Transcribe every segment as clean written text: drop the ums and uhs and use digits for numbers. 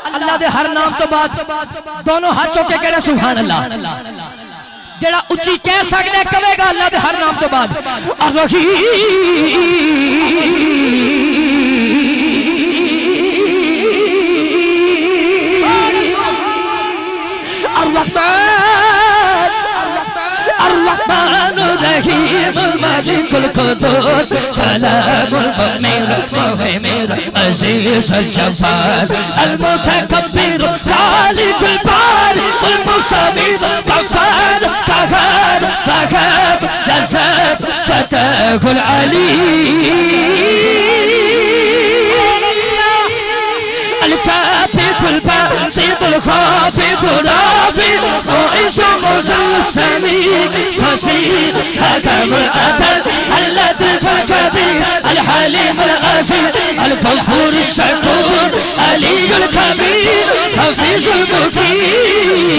اللہ دے ہر نام تو بعد دونوں ہاتھ چوکے کہنا سبحان اللہ جڑا اچھی کہہ سکتے کہے گا اللہ دے ہر نام تو بعد الرحمن الرحیم الملک القدوس سلام المؤمن المهيمن عزيز الجبار المتكبر خالق البارئ المصور غفار قهار وهاب رزاق فتاه العليم الكافي الباسط الخافض الرافع مؤيس مذل السميع بصير حكم العدل اللطيف الكبير الحليم الغفور الغفور الشكور علي الكبير حفيظ المجيد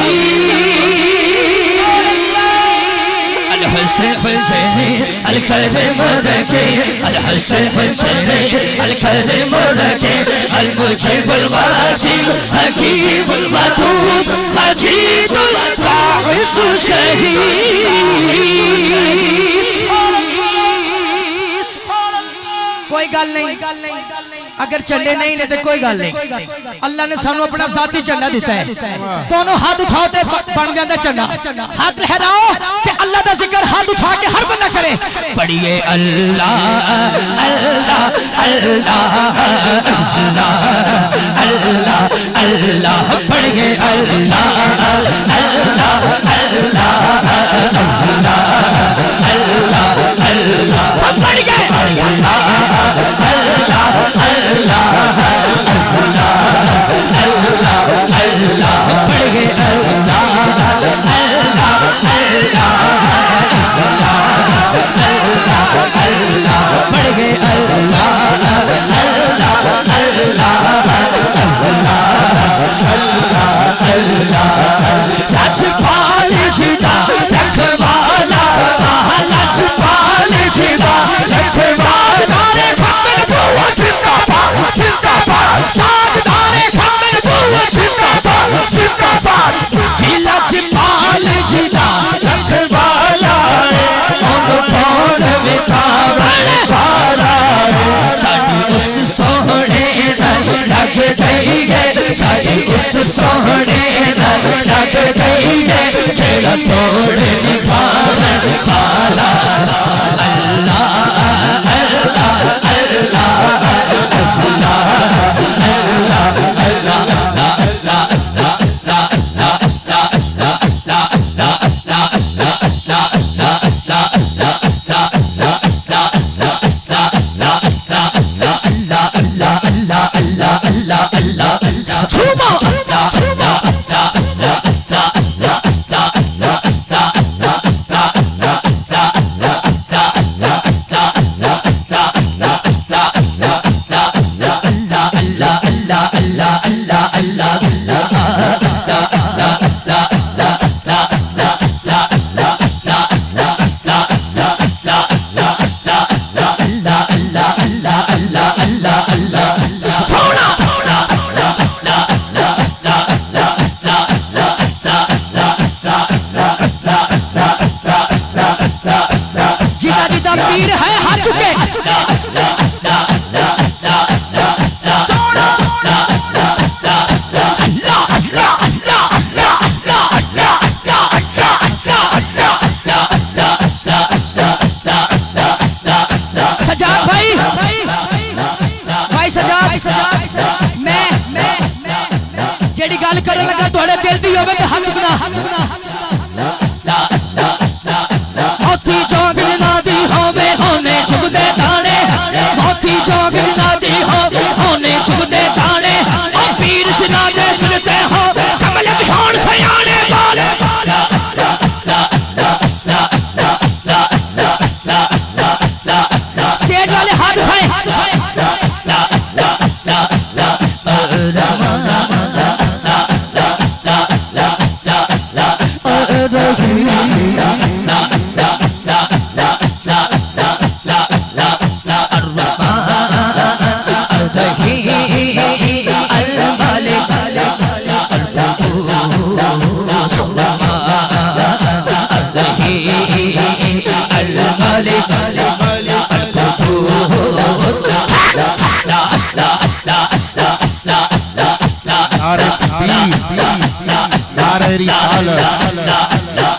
الحسين حسيني الكريم الركيم الحسين حسيني الكريم الركيم المجيب الواسع حكيم الودود مجيد الباعث الشهيد کوئی گل نہیں اگر چنڈے نہیں نے تو کوئی گل نہیں اللہ نے سانو اپنا ذاتی چنڈا دیتا ہے دونوں ہاتھ اٹھاؤ تے بن جاتا چنڈا ہاتھ لہراؤ کہ اللہ دا ذکر ہاتھ اٹھا کے ہر بندہ کرے پڑھئے اللہ اللہ اللہ اللہ اللہ پڑھئے اللہ اللہ اللہ اللہ اللہ سب پڑھ گئے اللہ سونے رنگ لگ گئی ہے جڑا توڑ نبھاون والا اللہ اللہ اللہ جیڑی گل کرنے لگا تھوڑے دل دی ہوئے کہ ہاتھ چکنا موتی چوک جنادی ہونے چک دے جانے موتی چوک جنادی ہونے چک دے جانے اور پیر جنادے سنتے ہو کمل بھیون سیانے والے سٹیج والے ہاتھ اٹھائیں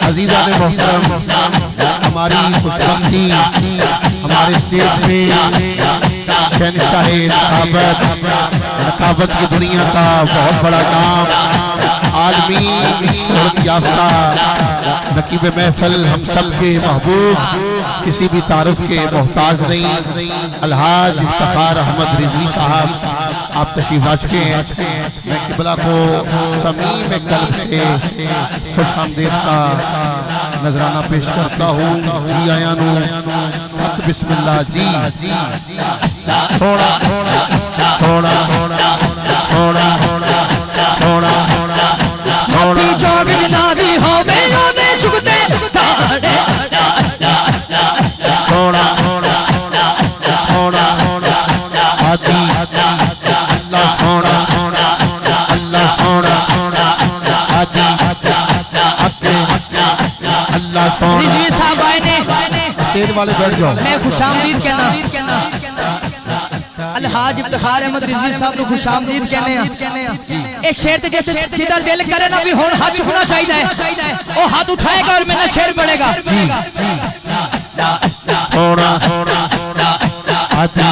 عزیزان محترم، ہماری خوشبختی ہمارے اسٹیج پہ شہنشاہ رقابت کی دنیا کا بہت بڑا کام، عالمی شہرت یافتہ نقیب محفل، ہم سب کے محبوب، کسی بھی تعارف کے محتاج نہیں، الحاج افتخار احمد رضوی صاحب آپ تشریف لا چکے ہیں۔ میں قبلہ کو صمیم قلب سے خوش آمدید کا نذرانہ پیش کرتا ہوں۔ جی آیاں نو ست بسم اللہ جی تھوڑا تھوڑا تھوڑا تھوڑا تھوڑا تھوڑا ہاتھی چوک جنادی ہو میں آنے شکتے داڑے تھوڑا تھوڑا تھوڑا ہاتھی اللہ تھوڑا اللہ تھوڑا ہاتھی اللہ تھوڑا۔ رضوی صاحب آئے نے تیر والے بیٹھ جاؤ، میں خوش آمدید کہنا الحاج افتخار احمد رضوی صاحب نے خوش آمدید کہنے ہیں۔ اے شیر تے جیسے جدہ دل کرے نا بھی ہون ہاتھ چکنا چاہیے او ہاتھ اٹھائے گا اور میں نے شیر پڑھے گا۔ تھوڑا تھوڑا ہاتھی